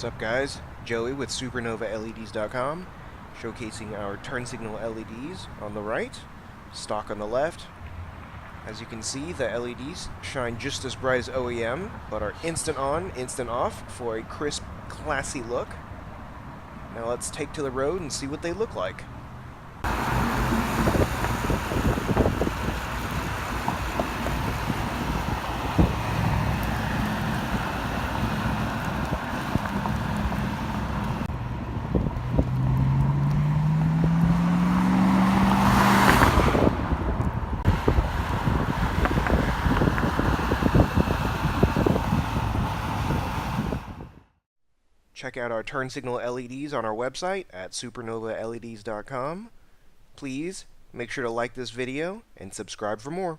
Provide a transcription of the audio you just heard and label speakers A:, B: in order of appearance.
A: What's up, guys? Joey with SupernovaLEDs.com, showcasing our turn signal LEDs on the right, stock on the left. As you can see, the LEDs shine just as bright as OEM, but are instant on, instant off for a crisp, classy look. Now let's take to the road and see what they look like. Check out our turn signal LEDs on our website at supernovaleds.com. Please make sure to like this video and subscribe for more.